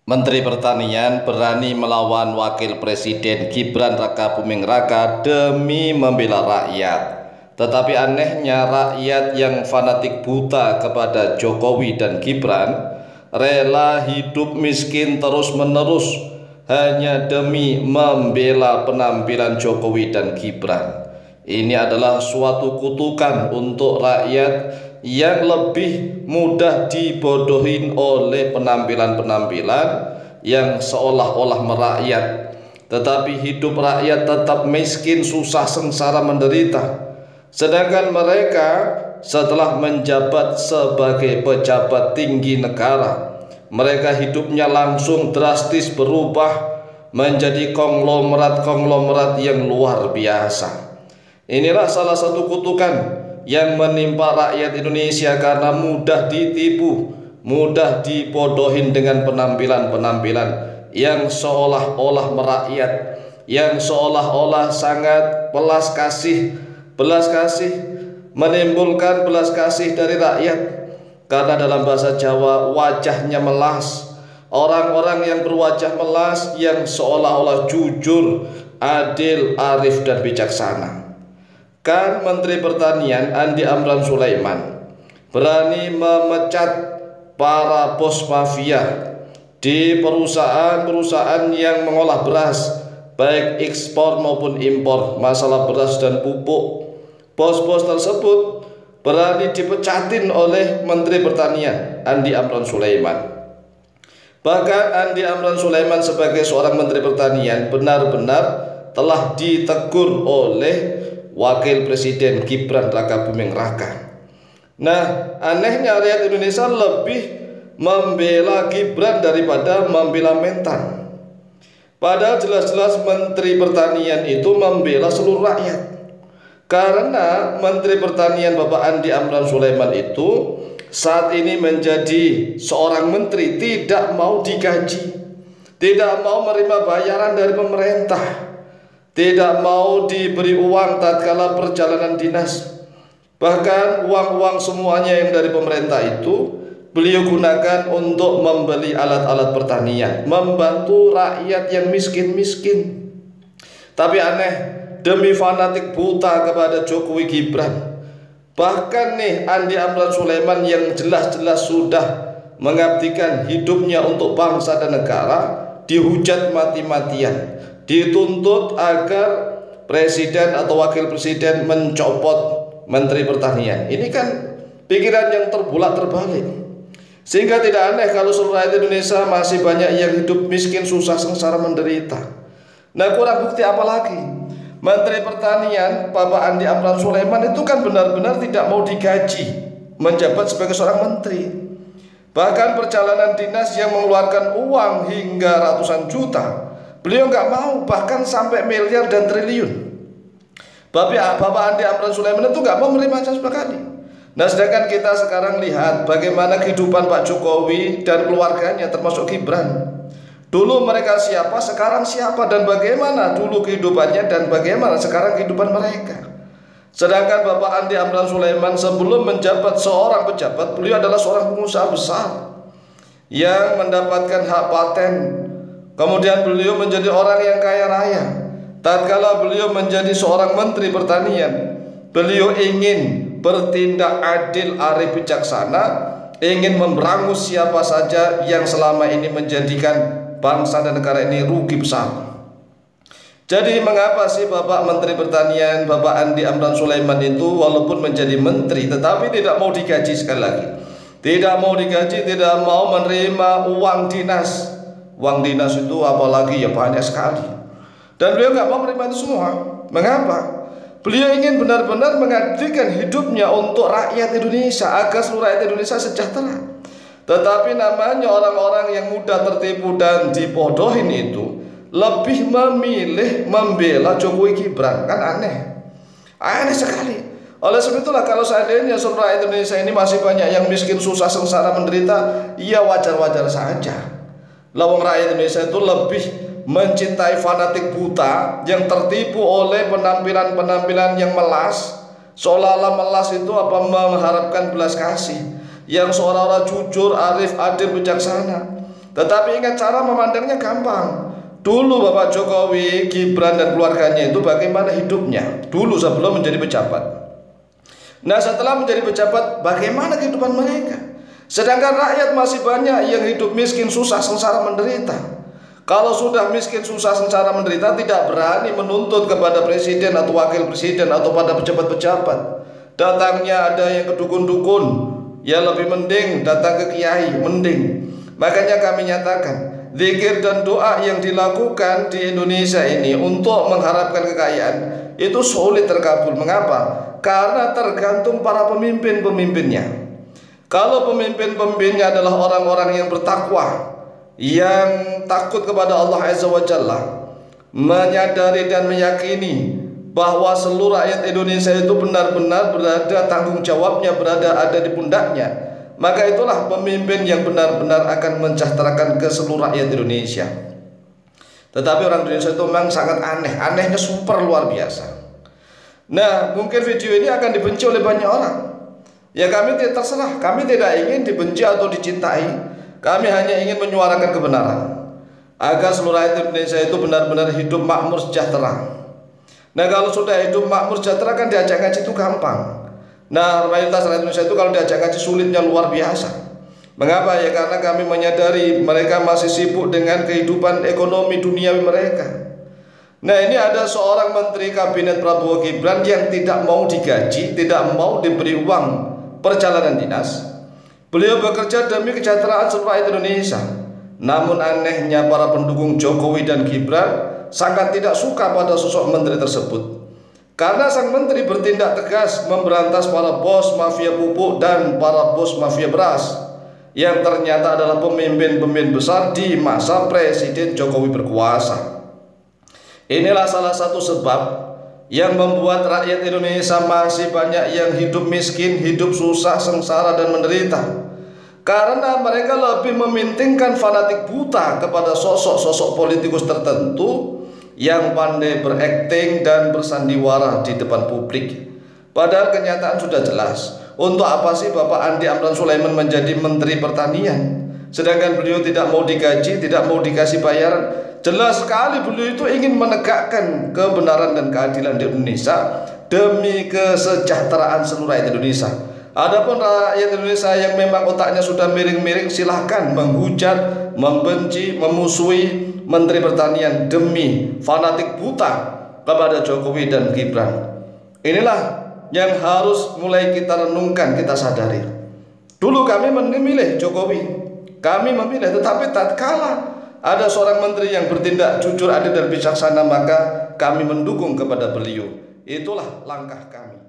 Menteri Pertanian berani melawan Wakil Presiden Gibran Rakabuming Raka demi membela rakyat. Tetapi anehnya rakyat yang fanatik buta kepada Jokowi dan Gibran rela hidup miskin terus-menerus hanya demi membela penampilan Jokowi dan Gibran. Ini adalah suatu kutukan untuk rakyat yang lebih mudah dibodohin oleh penampilan-penampilan yang seolah-olah merakyat, tetapi hidup rakyat tetap miskin, susah, sengsara, menderita. Sedangkan mereka setelah menjabat sebagai pejabat tinggi negara, mereka hidupnya langsung drastis berubah menjadi konglomerat-konglomerat yang luar biasa. Inilah salah satu kutukan yang menimpa rakyat Indonesia karena mudah ditipu, mudah dibodohin dengan penampilan-penampilan yang seolah-olah merakyat, yang seolah-olah sangat belas kasih, menimbulkan belas kasih dari rakyat. Karena dalam bahasa Jawa wajahnya melas, orang-orang yang berwajah melas yang seolah-olah jujur, adil, arif dan bijaksana. Kan Menteri Pertanian Andi Amran Sulaiman berani memecat para bos mafia di perusahaan-perusahaan yang mengolah beras, baik ekspor maupun impor, masalah beras dan pupuk. Bos-bos tersebut berani dipecatin oleh Menteri Pertanian Andi Amran Sulaiman. Bahkan Andi Amran Sulaiman sebagai seorang Menteri Pertanian benar-benar telah ditegur oleh Wakil Presiden Gibran Rakabuming Raka. Nah, anehnya rakyat Indonesia lebih membela Gibran daripada membela Mentan. Padahal jelas-jelas Menteri Pertanian itu membela seluruh rakyat. Karena Menteri Pertanian Bapak Andi Amran Sulaiman itu saat ini menjadi seorang menteri, tidak mau digaji, tidak mau menerima bayaran dari pemerintah, tidak mau diberi uang tatkala perjalanan dinas. Bahkan uang-uang semuanya yang dari pemerintah itu beliau gunakan untuk membeli alat-alat pertanian, membantu rakyat yang miskin-miskin. Tapi aneh, demi fanatik buta kepada Jokowi Gibran, bahkan nih Andi Amran Sulaiman yang jelas-jelas sudah mengabdikan hidupnya untuk bangsa dan negara, dihujat mati-matian, dituntut agar presiden atau wakil presiden mencopot Menteri Pertanian. Ini kan pikiran yang terbalik. Sehingga tidak aneh kalau seluruh rakyat Indonesia masih banyak yang hidup miskin, susah, sengsara, menderita. Nah, kurang bukti apa lagi? Menteri Pertanian Bapak Andi Amran Sulaiman itu kan benar-benar tidak mau digaji menjabat sebagai seorang menteri. Bahkan perjalanan dinas yang mengeluarkan uang hingga ratusan juta, beliau nggak mau, bahkan sampai miliar dan triliun. Bapak Andi Amran Sulaiman itu nggak mau menerima sama sekali. Nah, sedangkan kita sekarang lihat bagaimana kehidupan Pak Jokowi dan keluarganya termasuk Gibran. Dulu mereka siapa, sekarang siapa, dan bagaimana dulu kehidupannya dan bagaimana sekarang kehidupan mereka. Sedangkan Bapak Andi Amran Sulaiman sebelum menjabat seorang pejabat, beliau adalah seorang pengusaha besar yang mendapatkan hak paten. Kemudian beliau menjadi orang yang kaya raya. Tatkala beliau menjadi seorang Menteri Pertanian, beliau ingin bertindak adil, arif, bijaksana, ingin memberangus siapa saja yang selama ini menjadikan bangsa dan negara ini rugi besar. Jadi mengapa sih Bapak Menteri Pertanian Bapak Andi Amran Sulaiman itu walaupun menjadi menteri tetapi tidak mau digaji? Sekali lagi, tidak mau digaji, tidak mau menerima uang dinas. Uang dinas itu apalagi ya banyak sekali. Dan beliau nggak mau menerima itu semua. Mengapa? Beliau ingin benar-benar mengabdikan hidupnya untuk rakyat Indonesia agar seluruh rakyat Indonesia sejahtera. Tetapi namanya orang-orang yang mudah tertipu dan dibodohin itu lebih memilih membela Jokowi Gibran. Kan aneh sekali. Oleh sebab itulah kalau seandainya seluruh rakyat Indonesia ini masih banyak yang miskin, susah, sengsara, menderita, ya wajar-wajar saja. Lawang rakyat Indonesia itu lebih mencintai fanatik buta yang tertipu oleh penampilan-penampilan yang melas, seolah-olah melas itu apa mengharapkan belas kasih, yang seolah-olah jujur, arif, adil, bijaksana. Tetapi ingat, cara memandangnya gampang. Dulu Bapak Jokowi, Gibran dan keluarganya itu bagaimana hidupnya dulu sebelum menjadi pejabat. Nah, setelah menjadi pejabat, bagaimana kehidupan mereka? Sedangkan rakyat masih banyak yang hidup miskin, susah, sengsara, menderita. Kalau sudah miskin, susah, sengsara, menderita, tidak berani menuntut kepada presiden atau wakil presiden atau pada pejabat-pejabat. Datangnya ada yang ke dukun-dukun, ya lebih mending datang ke kiai, mending. Makanya kami nyatakan, zikir dan doa yang dilakukan di Indonesia ini untuk mengharapkan kekayaan itu sulit terkabul. Mengapa? Karena tergantung para pemimpin-pemimpinnya. Kalau pemimpin-pemimpinnya adalah orang-orang yang bertakwa, yang takut kepada Allah Azza wa Jalla, menyadari dan meyakini bahwa seluruh rakyat Indonesia itu benar-benar berada, tanggung jawabnya ada di pundaknya, maka itulah pemimpin yang benar-benar akan mensejahterakan ke seluruh rakyat Indonesia. Tetapi orang Indonesia itu memang sangat aneh, anehnya super luar biasa. Nah, mungkin video ini akan dibenci oleh banyak orang. Ya kami tidak terserah, kami tidak ingin dibenci atau dicintai. Kami hanya ingin menyuarakan kebenaran agar seluruh rakyat Indonesia itu benar-benar hidup makmur sejahtera. Nah, kalau sudah hidup makmur sejahtera kan diajak ngaji itu gampang. Nah, mayoritas rakyat Indonesia itu kalau diajak ngaji sulitnya luar biasa. Mengapa? Ya karena kami menyadari mereka masih sibuk dengan kehidupan ekonomi duniawi mereka. Nah, ini ada seorang menteri kabinet Prabowo Gibran yang tidak mau digaji, tidak mau diberi uang perjalanan dinas. Beliau bekerja demi kesejahteraan seluruh rakyat Indonesia. Namun anehnya para pendukung Jokowi dan Gibran sangat tidak suka pada sosok menteri tersebut. Karena sang menteri bertindak tegas memberantas para bos mafia pupuk dan para bos mafia beras yang ternyata adalah pemimpin-pemimpin besar di masa Presiden Jokowi berkuasa. Inilah salah satu sebab yang membuat rakyat Indonesia masih banyak yang hidup miskin, hidup susah, sengsara dan menderita. Karena mereka lebih mementingkan fanatik buta kepada sosok-sosok politikus tertentu yang pandai berakting dan bersandiwara di depan publik. Padahal kenyataan sudah jelas. Untuk apa sih Bapak Andi Amran Sulaiman menjadi Menteri Pertanian, sedangkan beliau tidak mau digaji, tidak mau dikasih bayaran? Jelas sekali beliau itu ingin menegakkan kebenaran dan keadilan di Indonesia demi kesejahteraan seluruh rakyat Indonesia. Adapun rakyat Indonesia yang memang otaknya sudah miring-miring, silahkan menghujat, membenci, memusuhi Menteri Pertanian demi fanatik buta kepada Jokowi dan Gibran. Inilah yang harus mulai kita renungkan, kita sadari. Dulu kami memilih Jokowi, kami memilih, tetapi tatkala ada seorang menteri yang bertindak jujur, adil dan bijaksana, maka kami mendukung kepada beliau. Itulah langkah kami.